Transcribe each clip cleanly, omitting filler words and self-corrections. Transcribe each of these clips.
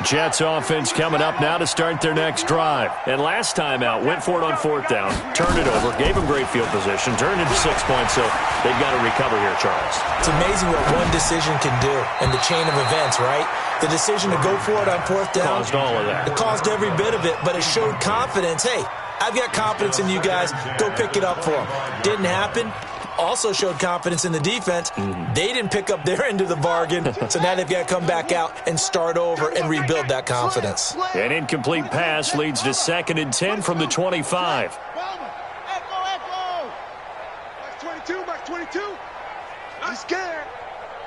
Jets offense coming up now to start their next drive. And last time out, went for it on fourth down, turned it over, gave them great field position, turned into 6 points, so they've got to recover here, Charles. It's amazing what one decision can do in the chain of events, right? The decision to go for it on fourth down. Caused all of that. It caused every bit of it, but it showed confidence. Hey, I've got confidence in you guys. Go pick it up for them. Didn't happen. Also showed confidence in the defense. They didn't pick up their end of the bargain, so now they've got to come back out and start over and rebuild that confidence. An incomplete pass leads to 2nd and 10 from the 25. Mike 22, Mike 22. He's scared.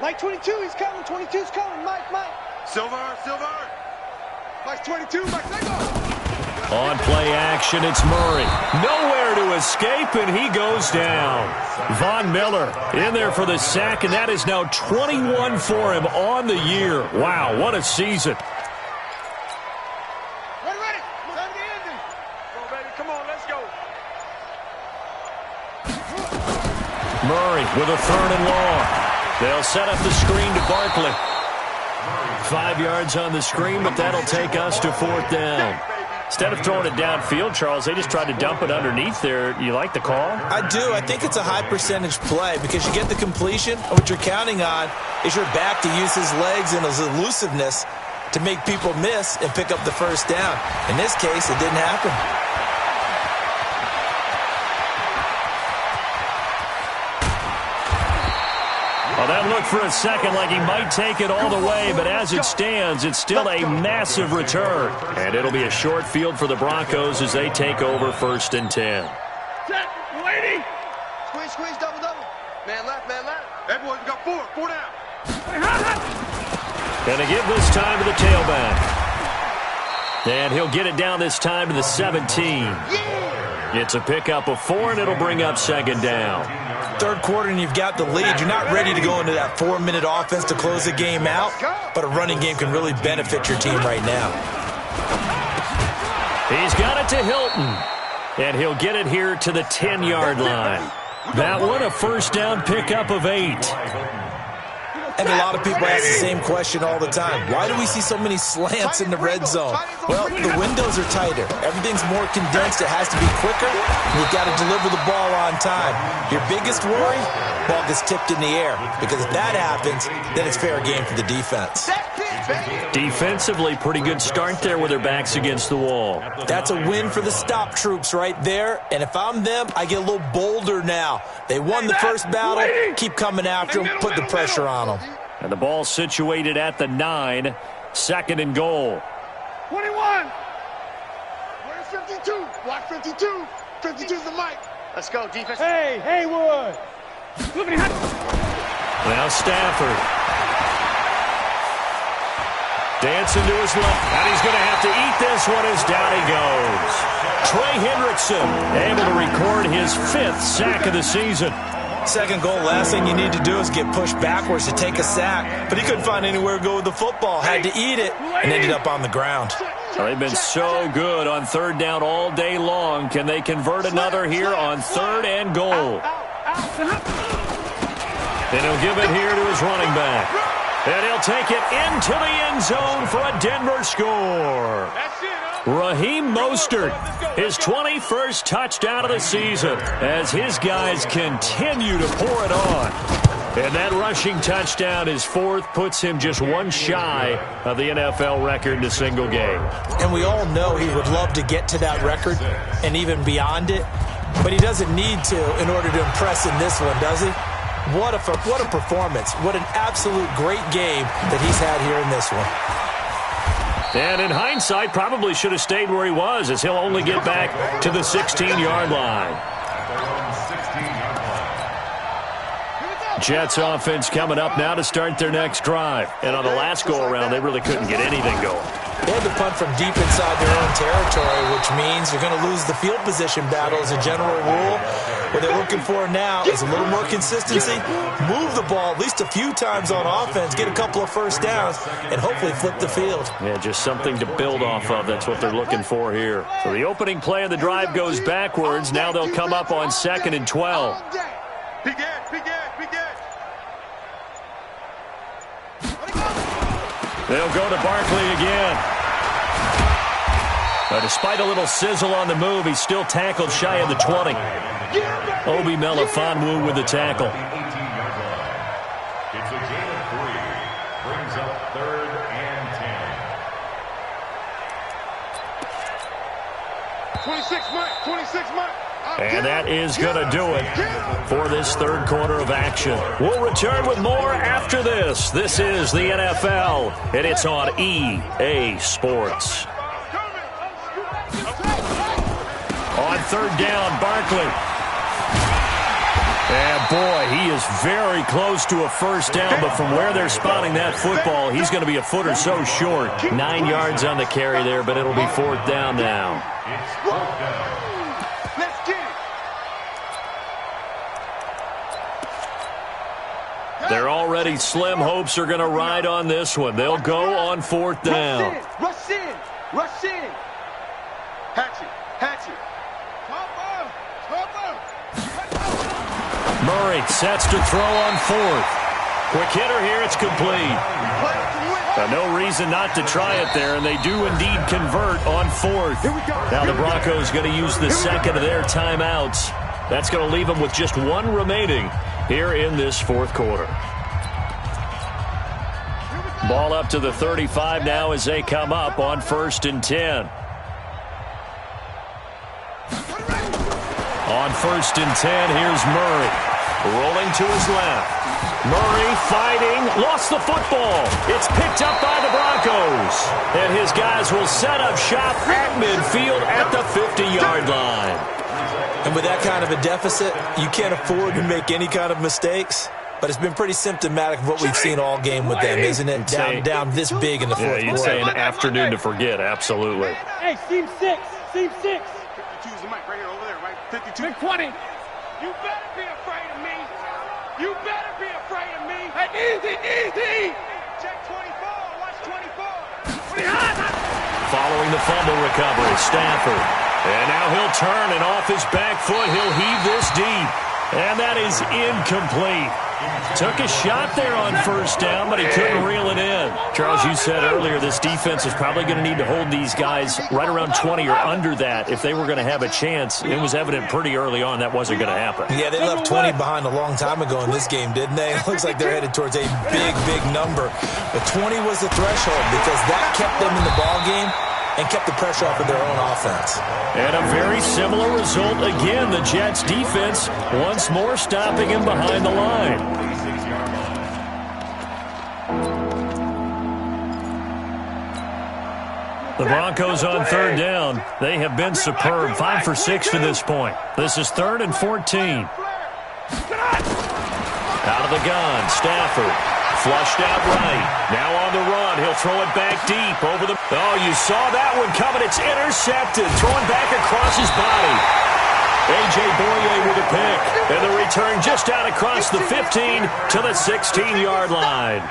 Mike 22, he's coming. 22's coming. Mike. Silver. Mike 22, Mike, let go. On play action, it's Murray. Nowhere to escape, and he goes down. Von Miller in there for the sack, and that is now 21 for him on the year. Wow, what a season. Ready. Time to end it. Go, baby. Come on, let's go. Murray with a 3rd and long. They'll set up the screen to Barkley. 5 yards on the screen, but that'll take us to 4th down. Instead of throwing it downfield, Charles, they just tried to dump it underneath there. You like the call? I do. I think it's a high-percentage play because you get the completion, and what you're counting on is your back to use his legs and his elusiveness to make people miss and pick up the first down. In this case, it didn't happen. Well, that looked for a second like he might take it all the way, but as it stands, it's still a massive return. And it'll be a short field for the Broncos as they take over 1st and 10. Set, lady. Squeeze, double. Man left. Everyone got 4 down. And they give this time to the tailback. And he'll get it down this time to the 17. It's a pickup of 4, and it'll bring up 2nd down. Third quarter and you've got the lead. You're not ready to go into that 4-minute offense to close the game out, but a running game can really benefit your team right now. He's got it to Hilton, and he'll get it here to the 10-yard line. That one a first down pickup of 8. And a lot of people ask the same question all the time. Why do we see so many slants in the red zone? Well, the windows are tighter. Everything's more condensed. It has to be quicker. You've got to deliver the ball on time. Your biggest worry? Ball gets tipped in the air. Because if that happens, then it's fair game for the defense. Defensively, pretty good start there with their backs against the wall. That's a win for the stop troops right there. And if I'm them, I get a little bolder now. They won the first battle. Keep coming after them. Put the pressure on them. And the ball situated at the 9. 2nd and goal. 21. Where's 52? Block 52. 52's the mic. Let's go, defense. Hey, Haywood. Now Stafford. Dancing to his left, and he's going to have to eat this one as down he goes. Trey Hendrickson able to record his 5th sack of the season. Second goal, last thing you need to do is get pushed backwards to take a sack. But he couldn't find anywhere to go with the football. Had to eat it and ended up on the ground. Well, they've been so good on 3rd down all day long. Can they convert another here on 3rd and goal? And he'll give it here to his running back. And he'll take it into the end zone for a Denver score. Raheem Mostert, his 21st touchdown of the season as his guys continue to pour it on. And that rushing touchdown, his 4th, puts him just one shy of the NFL record in a single game. And we all know he would love to get to that record and even beyond it, but he doesn't need to in order to impress in this one, does he? What a performance. What an absolute great game that he's had here in this one. And in hindsight, probably should have stayed where he was as he'll only get back to the 16-yard line. Jets offense coming up now to start their next drive. And on the last go-around, they really couldn't get anything going. They had to punt from deep inside their own territory, which means you're going to lose the field position battle as a general rule. What they're looking for now is a little more consistency, move the ball at least a few times on offense, get a couple of first downs, and hopefully flip the field. Yeah, just something to build off of. That's what they're looking for here. So the opening play of the drive goes backwards. Now they'll come up on 2nd and 12. They'll go to Barkley again. Despite a little sizzle on the move, he's still tackled shy of the 20. Obi Melifonwu with the tackle. It's a gain of 3. Brings up 3rd and 10. 26 Mike. 26 Mike. And that is going to do it for this third quarter of action. We'll return with more after this. This is the NFL, and it's on EA Sports. On third down, Barkley. And boy, he is very close to a first down, but from where they're spotting that football, he's going to be a foot or so short. 9 yards on the carry there, but it'll be fourth down now. It's fourth down. Let's get it. They're already slim hopes are going to ride on this one. They'll go on fourth down. Rush in. Rush in. Hatchet. Hatchet. Murray sets to throw on fourth. Quick hitter here, it's complete. No reason not to try it there, and they do indeed convert on fourth. Now the Broncos going to use the second of their timeouts. That's going to leave them with just one remaining here in this fourth quarter. Ball up to the 35 now as they come up on 1st and 10. On 1st and 10, here's Murray. Rolling to his left. Murray fighting, lost the football. It's picked up by the Broncos. And his guys will set up shop at midfield at the 50-yard line. And with that kind of a deficit, you can't afford to make any kind of mistakes. But it's been pretty symptomatic of what we've seen all game with them, isn't it? Down this big in the fourth quarter. Yeah, you'd say an afternoon to forget, absolutely. Hey, seam 6. Seam 6. 52's the mic right here, over there, right? 52. Big 20. You better be afraid of me. You better be afraid of me. Hey, easy. Check 24. Watch 24. Following the fumble recovery, Stafford. And now he'll turn, and off his back foot, he'll heave this deep. And that is incomplete. Took a shot there on first down, but he couldn't reel it in. Charles, you said earlier this defense is probably going to need to hold these guys right around 20 or under that if they were going to have a chance. It was evident pretty early on that wasn't going to happen. Yeah, they left 20 behind a long time ago in this game, didn't they? It looks like they're headed towards a big number. But 20 was the threshold because that kept them in the ball game and kept the pressure off of their own offense. And a very similar result again. The Jets defense once more stopping him behind the line. The Broncos on third down. They have been superb. 5 for 6 to this point. This is 3rd and 14. Out of the gun, Stafford. Flushed out right. Now on the run. He'll throw it back deep over the... Oh, you saw that one coming. It's intercepted. Thrown back across his body. A.J. Boye with a pick. And the return just out across the 15 to the 16-yard line.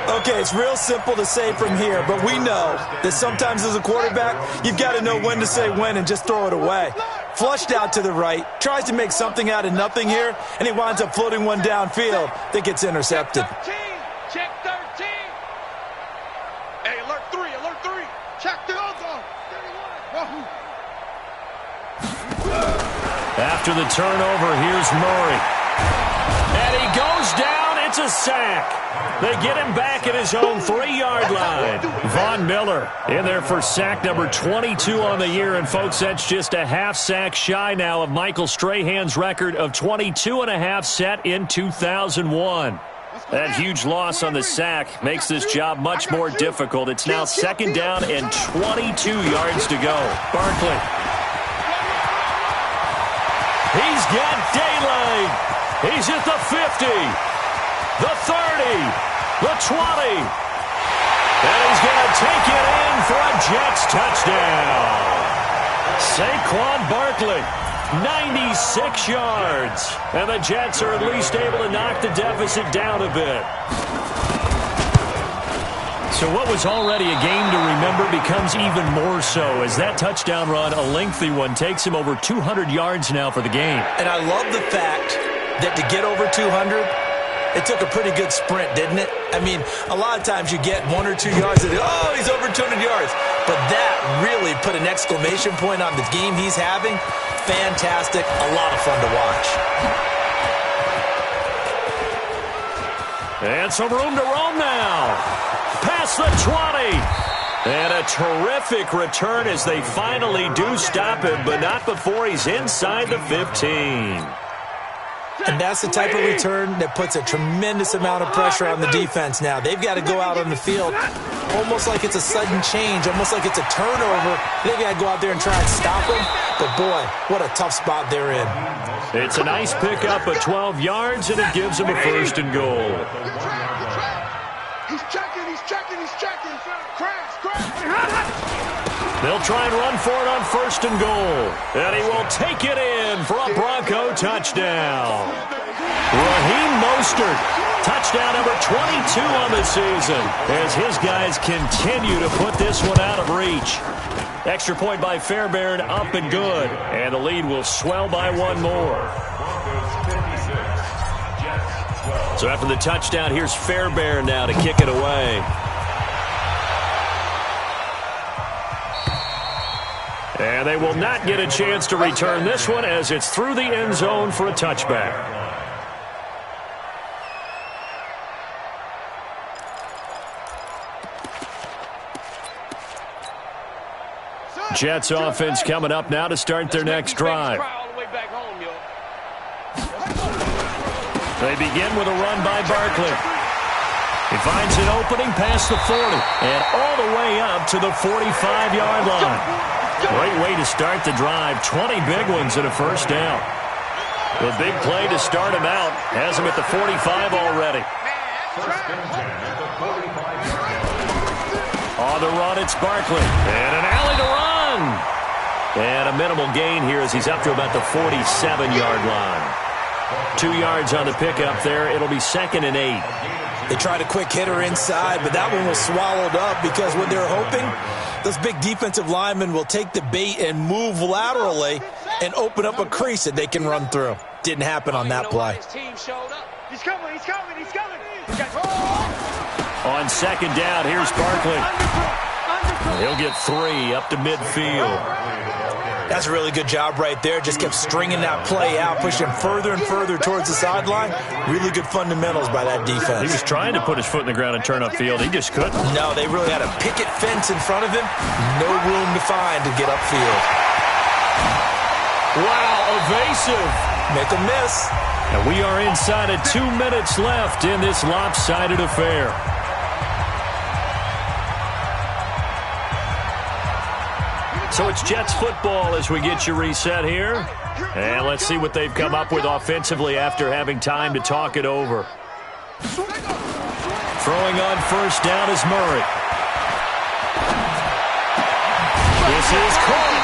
Okay, it's real simple to say from here, but we know that sometimes as a quarterback, you've got to know when to say when and just throw it away. Flushed out to the right, tries to make something out of nothing here, and he winds up floating one downfield that gets intercepted. Check 13. Hey, alert 3. Check the other. 31. After the turnover, here's Murray. And he goes down. It's a sack. They get him back at his own 3-yard line. Von Miller in there for sack number 22 on the year. And, folks, that's just a half sack shy now of Michael Strahan's record of 22.5 set in 2001. That huge loss on the sack makes this job much more difficult. It's now 2nd down and 22 yards to go. Barkley. He's got daylight. He's at the 50. The 30, the 20, and he's going to take it in for a Jets touchdown. Saquon Barkley, 96 yards, and the Jets are at least able to knock the deficit down a bit. So what was already a game to remember becomes even more so as that touchdown run, a lengthy one, takes him over 200 yards now for the game. And I love the fact that to get over 200, It took a pretty good sprint, didn't it? I mean, a lot of times you get 1 or 2 yards and, oh, he's over 200 yards. But that really put an exclamation point on the game he's having. Fantastic. A lot of fun to watch. And some room to roam now. Past the 20. And a terrific return as they finally do stop him, but not before he's inside the 15. And that's the type of return that puts a tremendous amount of pressure on the defense now. They've got to go out on the field almost like it's a sudden change, almost like it's a turnover. They've got to go out there and try and stop him. But, boy, what a tough spot they're in. It's a nice pickup of 12 yards, and it gives them a first and goal. He's checking. Crash. They'll try and run for it on first and goal. And he will take it in for a Bronco touchdown. Raheem Mostert, touchdown number 22 on the season, as his guys continue to put this one out of reach. Extra point by Fairbairn, up and good. And the lead will swell by one more. So after the touchdown, here's Fairbairn now to kick it away. And they will not get a chance to return this one as it's through the end zone for a touchback. Jets offense coming up now to start their next drive. They begin with a run by Barkley. He finds an opening past the 40 and all the way up to the 45-yard line. Great way to start the drive. 20 big ones and a first down. The big play to start him out has him at the 45 already. On the run, it's Barkley. And an alley to run. And a minimal gain here as he's up to about the 47-yard line. 2 yards on the pickup there. It'll be 2nd and 8. They tried a quick hitter inside, but that one was swallowed up because what they're hoping, those big defensive linemen will take the bait and move laterally and open up a crease that they can run through. Didn't happen on that play. He's coming. On second down, here's Barkley. He'll get 3 up to midfield. That's a really good job right there. Just kept stringing that play out, pushing further and further towards the sideline. Really good fundamentals by that defense. He was trying to put his foot in the ground and turn upfield. He just couldn't. No, they really had a picket fence in front of him. No room to find to get upfield. Wow, evasive. Make a miss. And we are inside of 2 minutes left in this lopsided affair. So it's Jets football as we get you reset here. And let's see what they've come up with offensively after having time to talk it over. Throwing on first down is Murray. This is caught.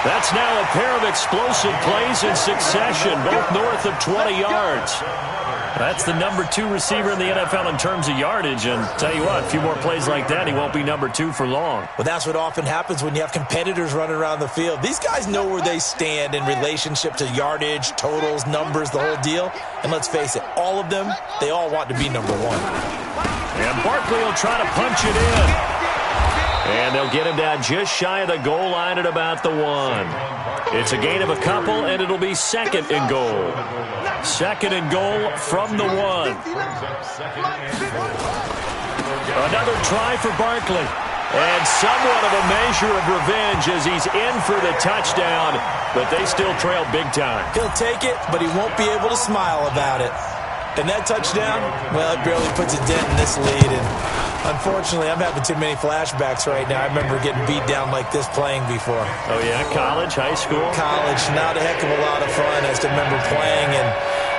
That's now a pair of explosive plays in succession, both north of 20 yards. That's the number 2 receiver in the NFL in terms of yardage, and tell you what, a few more plays like that, he won't be number 2 for long. Well, that's what often happens when you have competitors running around the field. These guys know where they stand in relationship to yardage, totals, numbers, the whole deal. And let's face it, all of them, they all want to be number 1. And Barkley will try to punch it in. And they'll get him down just shy of the goal line at about the 1. It's a gain of a couple, and it'll be 2nd and goal. 2nd and goal from the 1. Another try for Barkley. And somewhat of a measure of revenge as he's in for the touchdown, but they still trail big time. He'll take it, but he won't be able to smile about it. And that touchdown, well, it barely puts a dent in this lead. And unfortunately, I'm having too many flashbacks right now. I remember getting beat down like this playing before. Oh, yeah? College, high school? College. Not a heck of a lot of fun. I just remember playing and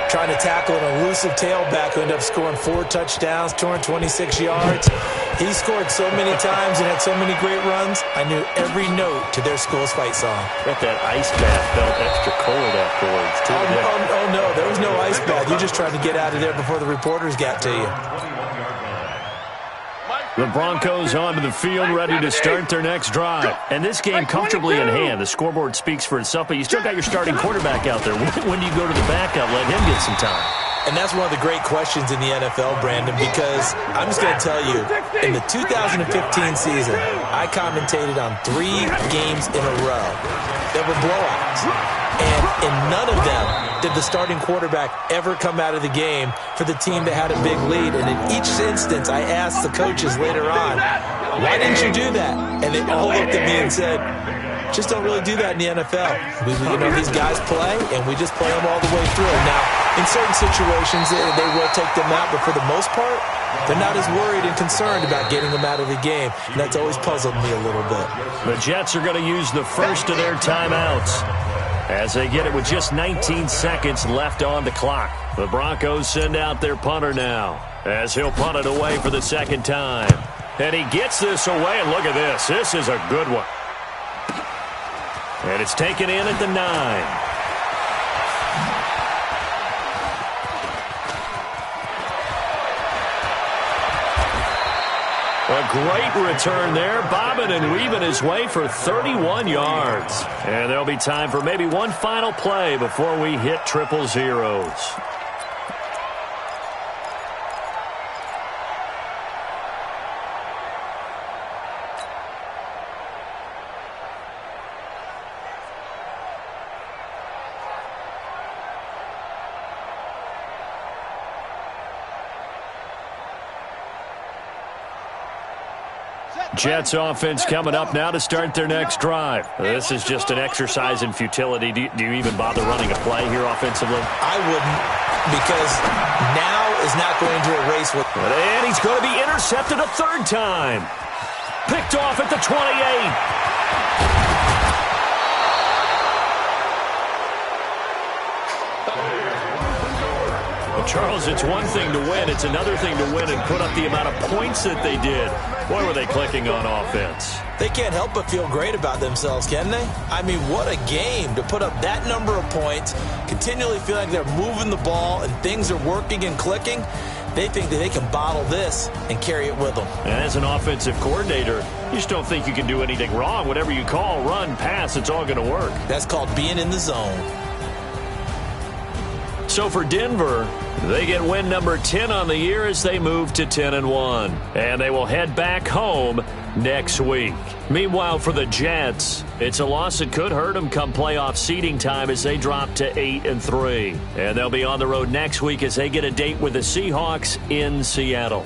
trying to tackle an elusive tailback who ended up scoring 4 touchdowns, 226 yards. He scored so many times and had so many great runs, I knew every note to their school's fight song. Bet that ice bath felt extra cold afterwards, too. Oh, no, there was no ice bath. You just tried to get out of there before the reporters got to you. The Broncos onto the field, ready to start their next drive. And this game comfortably in hand. The scoreboard speaks for itself, but you still got your starting quarterback out there. When do you go to the backup, let him get some time? And that's one of the great questions in the NFL, Brandon, because I'm just going to tell you, in the 2015 season, I commentated on 3 games in a row that were blowouts. And in none of them did the starting quarterback ever come out of the game for the team that had a big lead. And in each instance, I asked the coaches later on, why didn't you do that? And they all looked at me and said, just don't really do that in the NFL. These guys play, and we just play them all the way through. Now, in certain situations, they will take them out, but for the most part, they're not as worried and concerned about getting them out of the game. And that's always puzzled me a little bit. The Jets are going to use the first of their timeouts as they get it with just 19 seconds left on the clock. The Broncos send out their punter now as he'll punt it away for the second time. And he gets this away, and look at this. This is a good one. And it's taken in at the 9. A great return there, bobbing and weaving his way for 31 yards. And there'll be time for maybe one final play before we hit triple zeros. Jets offense coming up now to start their next drive. This is just an exercise in futility. Do you even bother running a play here offensively? I wouldn't, because now is not going to erase what... And he's going to be intercepted a third time. Picked off at the 28. Charles, it's one thing to win. It's another thing to win and put up the amount of points that they did. Boy, were they clicking on offense. They can't help but feel great about themselves, can they? I mean, what a game to put up that number of points, continually feel like they're moving the ball and things are working and clicking. They think that they can bottle this and carry it with them. And as an offensive coordinator, you just don't think you can do anything wrong. Whatever you call, run, pass, it's all going to work. That's called being in the zone. So for Denver, they get win number 10 on the year as they move to 10-1. And they will head back home next week. Meanwhile, for the Jets, it's a loss that could hurt them come playoff seeding time as they drop to 8-3. And they'll be on the road next week as they get a date with the Seahawks in Seattle.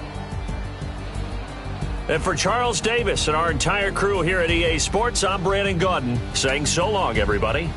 And for Charles Davis and our entire crew here at EA Sports, I'm Brandon Gaudin saying so long, everybody.